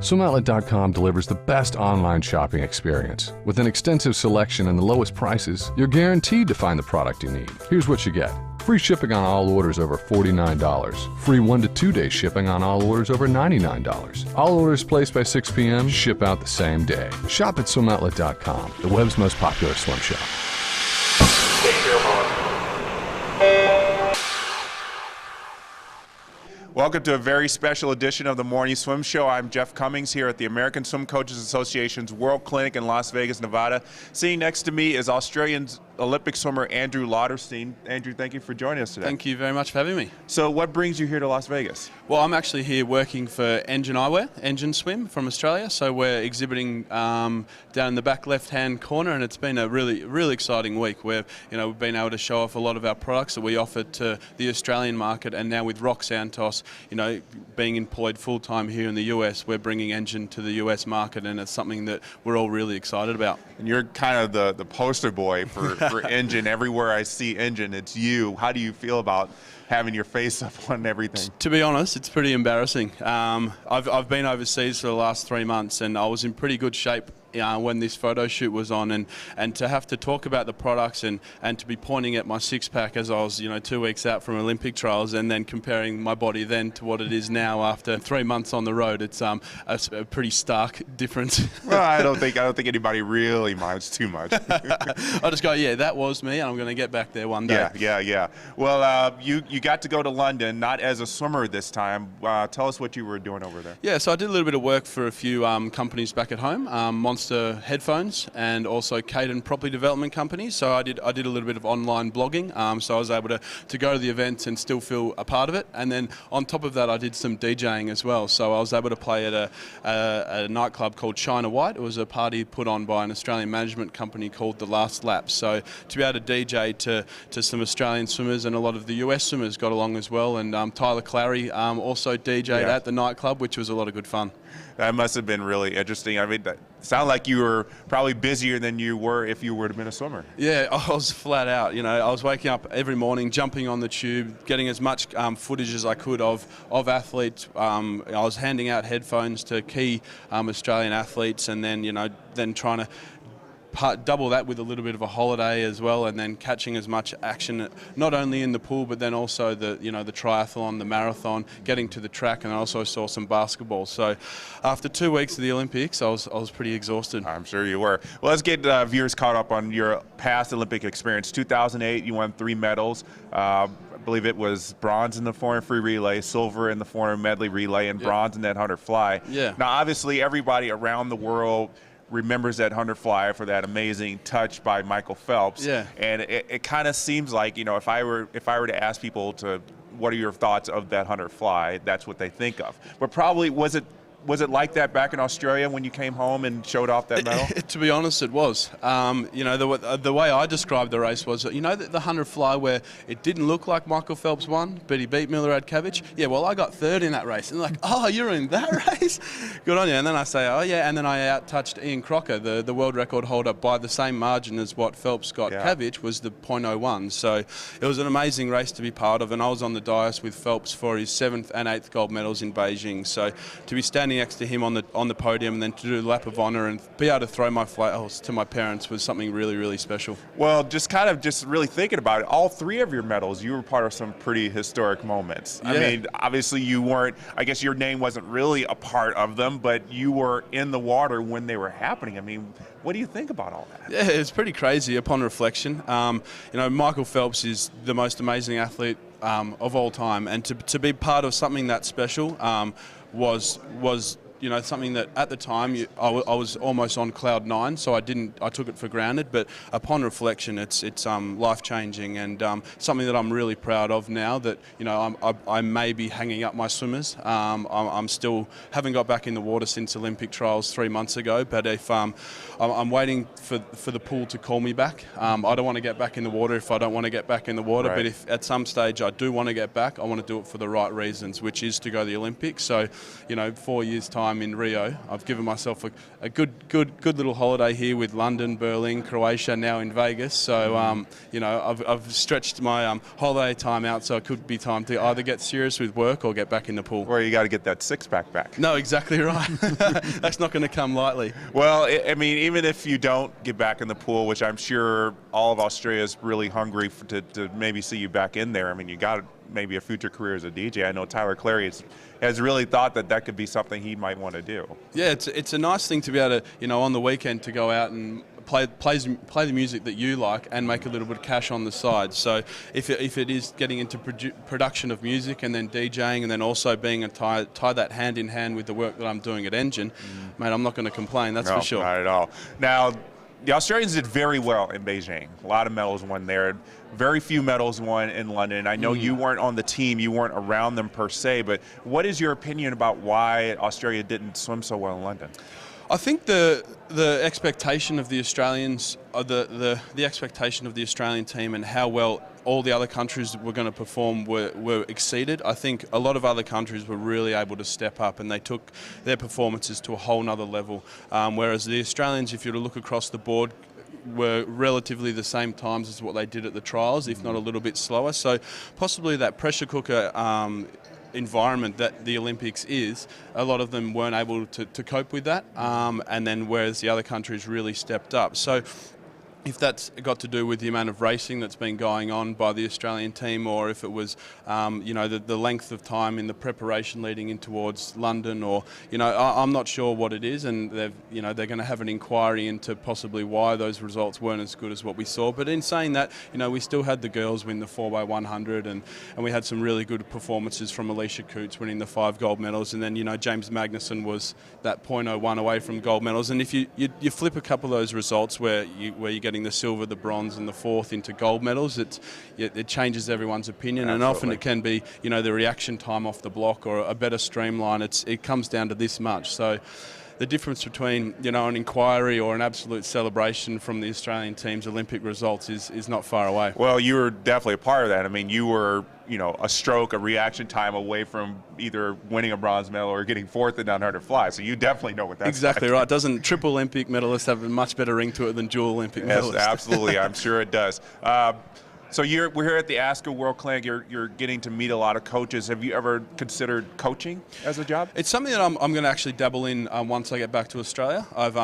SwimOutlet.com delivers the best online shopping experience. With an extensive selection and the lowest prices, you're guaranteed to find the product you need. Here's what you get. Free shipping on all orders over $49. Free 1 to 2 day shipping on all orders over $99. All orders placed by 6 p.m. ship out the same day. Shop at SwimOutlet.com, the web's most popular swim shop. Welcome to a very special edition of the Morning Swim Show. I'm Jeff Cummings here at the American Swim Coaches Association's World Clinic in Las Vegas, Nevada. Sitting next to me is Australian Olympic swimmer Andrew Lauterstein. Andrew, thank you for joining us today. Thank you very much for having me. So what brings you here to Las Vegas? Well, I'm actually here working for Engine Eyewear, Engine Swim from Australia. So we're exhibiting down in the back left-hand corner, and it's been a really exciting week where we've been able to show off a lot of our products that we offer to the Australian market, and now with Rock Santos, being employed full-time here in the US, we're bringing Engine to the US market, and it's something that we're all really excited about. And you're kind of the poster boy for Engine. Everywhere I see Engine, it's you. How do you feel about having your face up on everything? To be honest, it's pretty embarrassing. I've been overseas for the last 3 months, and I was in pretty good shape when this photo shoot was on, and to have to talk about the products and to be pointing at my six-pack as I was 2 weeks out from Olympic trials, and then comparing my body then to what it is now after 3 months on the road, it's a pretty stark difference. Well, I don't think anybody really minds too much. I just go, yeah, that was me, and I'm going to get back there one day. Yeah. Well, you got to go to London, not as a swimmer this time. Tell us what you were doing over there. Yeah, so I did a little bit of work for a few companies back at home, Monster Headphones and also Caden Property Development Companies. So I did a little bit of online blogging, so I was able to go to the events and still feel a part of it. And then on top of that, I did some DJing as well. So I was able to play at a nightclub called China White. It was a party put on by an Australian management company called The Last Lap. So to be able to DJ to some Australian swimmers, and a lot of the US swimmers got along as well. And Tyler Clary also DJ'd at the nightclub, which was a lot of good fun. That must have been really interesting. I mean, that sounded like you were probably busier than you were if you would have been a swimmer. Yeah, I was flat out. I was waking up every morning, jumping on the tube, getting as much footage as I could of athletes. I was handing out headphones to key Australian athletes, and then trying to double that with a little bit of a holiday as well, and then catching as much action not only in the pool but then also the triathlon, the marathon, getting to the track, and I also saw some basketball. So after 2 weeks of the Olympics, I was pretty exhausted. I'm sure you were. Well, let's get viewers caught up on your past Olympic experience. 2008, you won 3 medals. I believe it was bronze in the 400 free relay, silver in the 400 medley relay, and bronze in that 100 fly. Yeah. Now, obviously, everybody around the world remembers that 100 fly for that amazing touch by Michael Phelps. Yeah. And it kind of seems like, if I were to ask people what are your thoughts of that 100 fly, that's what they think of. But probably was it like that back in Australia when you came home and showed off that medal? To be honest, it was. The way I described the race was, the 100 fly where it didn't look like Michael Phelps won, but he beat Milorad Cavic. Yeah, well, I got third in that race. And they're like, oh, you're in that race? Good on you. And then I say, oh, yeah. And then I out-touched Ian Crocker, the world record holder, by the same margin as what Phelps got. Yeah. Cavic was the .01. So it was an amazing race to be part of. And I was on the dais with Phelps for his 7th and 8th gold medals in Beijing. So to be standing next to him on the podium, and then to do the lap of honour and be able to throw my flowers to my parents was something really special. Well, just really thinking about it, all 3 of your medals, you were part of some pretty historic moments. Yeah. I mean, obviously you weren't, I guess your name wasn't really a part of them, but you were in the water when they were happening. I mean, what do you think about all that? Yeah, it's pretty crazy upon reflection. Michael Phelps is the most amazing athlete of all time, and to be part of something that special was something that at the time I was almost on cloud 9, so I took it for granted. But upon reflection, it's life changing, and something that I'm really proud of now. That I may be hanging up my swimmers. I'm still haven't got back in the water since Olympic trials 3 months ago. But if I'm waiting for the pool to call me back. I don't want to get back in the water if I don't want to get back in the water. Right. But if at some stage I do want to get back, I want to do it for the right reasons, which is to go to the Olympics. So 4 years time, time in Rio. I've given myself a good little holiday here with London, Berlin, Croatia, now in Vegas. So you know, I've stretched my holiday time out, so it could be time to either get serious with work or get back in the pool. Or you got to get that six-pack back. No, exactly right. That's not going to come lightly. Well, I mean, even if you don't get back in the pool, which I'm sure all of Australia is really hungry to maybe see you back in there. I mean, you got maybe a future career as a DJ. I know Tyler Clary has really thought that could be something he might want to do. Yeah, it's a nice thing to be able to, you know, on the weekend to go out and play the music that you like and make a little bit of cash on the side. So if it is getting into production of music and then DJing and then also being tie that hand in hand with the work that I'm doing at Engine, mate, I'm not going to complain, that's for sure. Not at all. Now, the Australians did very well in Beijing. A lot of medals won there. Very few medals won in London. I know you weren't on the team, you weren't around them per se, but what is your opinion about why Australia didn't swim so well in London? I think the expectation of the Australians, the expectation of the Australian team and how well all the other countries were going to perform were exceeded. I think a lot of other countries were really able to step up and they took their performances to a whole nother level. Whereas the Australians, if you were to look across the board, were relatively the same times as what they did at the trials, if not a little bit slower. So possibly that pressure cooker environment that the Olympics is, a lot of them weren't able to cope with that, and then whereas the other countries really stepped up. So if that's got to do with the amount of racing that's been going on by the Australian team, or if it was, you know, the length of time in the preparation leading in towards London, or, you know, I'm not sure what it is, and they're going to have an inquiry into possibly why those results weren't as good as what we saw. But in saying that, you know, we still had the girls win the 4x100, and we had some really good performances from Alicia Coots winning the 5 gold medals, and then, you know, James Magnuson was that .01 away from gold medals. And if you flip a couple of those results where you're getting the silver, the bronze, and the 4th into gold medals, it changes everyone's opinion. Absolutely. And often it can be, you know, the reaction time off the block or a better streamline. It comes down to this much. So the difference between, you know, an inquiry or an absolute celebration from the Australian team's Olympic results is not far away. Well, you were definitely a part of that. I mean, you were, you know, a stroke, a reaction time away from either winning a bronze medal or getting 4th in 900 fly. So you definitely know what that's exactly like. Right. Doesn't triple Olympic medalists have a much better ring to it than dual Olympic medalists? Yes, absolutely. I'm sure it does. So we're here at the ASCA World Clinic. You're getting to meet a lot of coaches. Have you ever considered coaching as a job? It's something that I'm going to actually dabble in once I get back to Australia. I've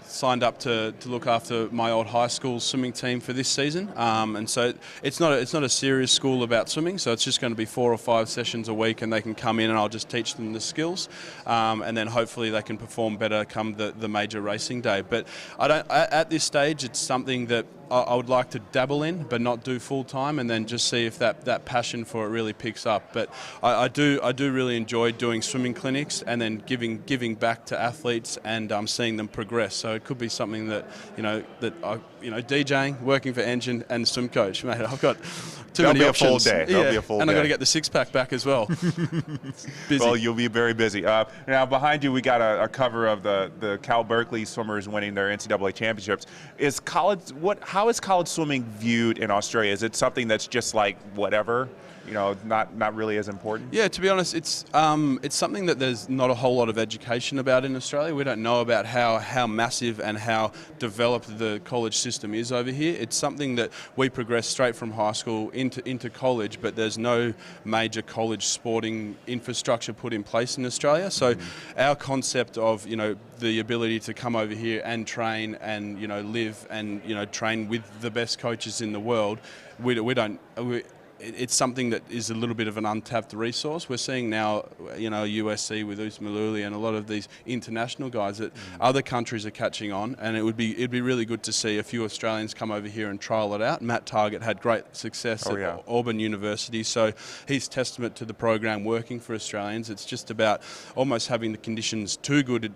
signed up to look after my old high school swimming team for this season, and so it's not a serious school about swimming. So it's just going to be 4 or 5 sessions a week, and they can come in and I'll just teach them the skills, and then hopefully they can perform better come the major racing day. But at this stage, it's something that I would like to dabble in, but not do full time, and then just see if that passion for it really picks up. But I do really enjoy doing swimming clinics and then giving back to athletes and seeing them progress. So it could be something that DJing, working for Engine, and swim coach. Mate, I've got too many options. That'll be a full day. And I've got to get the 6-pack back as well. Busy. Well, you'll be very busy. Now behind you, we got a cover of the Cal Berkeley swimmers winning their NCAA championships. How is college swimming viewed in Australia? Is it something that's just like whatever, you know, not really as important? Yeah, to be honest, it's something that there's not a whole lot of education about in Australia. We don't know about how massive and how developed the college system is over here. It's something that we progress straight from high school into college, but there's no major college sporting infrastructure put in place in Australia. So our concept of, you know, the ability to come over here and train and, you know, live and, you know, train with the best coaches in the world, it's something that is a little bit of an untapped resource. We're seeing now, you know, USC with Usmaluli and a lot of these international guys that other countries are catching on, and it'd be really good to see a few Australians come over here and trial it out. Matt Targett had great success at Auburn University, so he's testament to the program working for Australians. It's just about almost having the conditions too good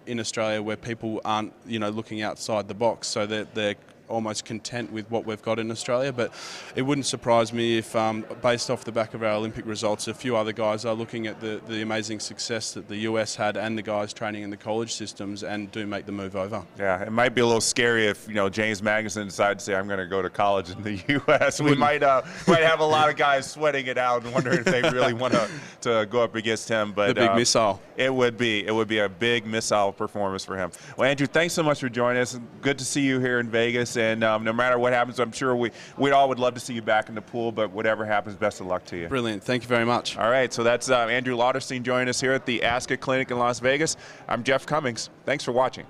in Australia where people aren't, you know, looking outside the box, so they're almost content with what we've got in Australia. But it wouldn't surprise me if, based off the back of our Olympic results, a few other guys are looking at the amazing success that the US had and the guys training in the college systems and do make the move over. Yeah, it might be a little scary if James Magnuson decided to say, I'm going to go to college in the U.S. We might have a lot of guys sweating it out and wondering if they really want to go up against him. But the big missile. It would be a big missile performance for him. Well, Andrew, thanks so much for joining us. Good to see you here in Vegas. And no matter what happens, I'm sure we all would love to see you back in the pool. But whatever happens, best of luck to you. Brilliant. Thank you very much. All right, so that's Andrew Lauterstein joining us here at the ASCA Clinic in Las Vegas. I'm Jeff Cummings. Thanks for watching.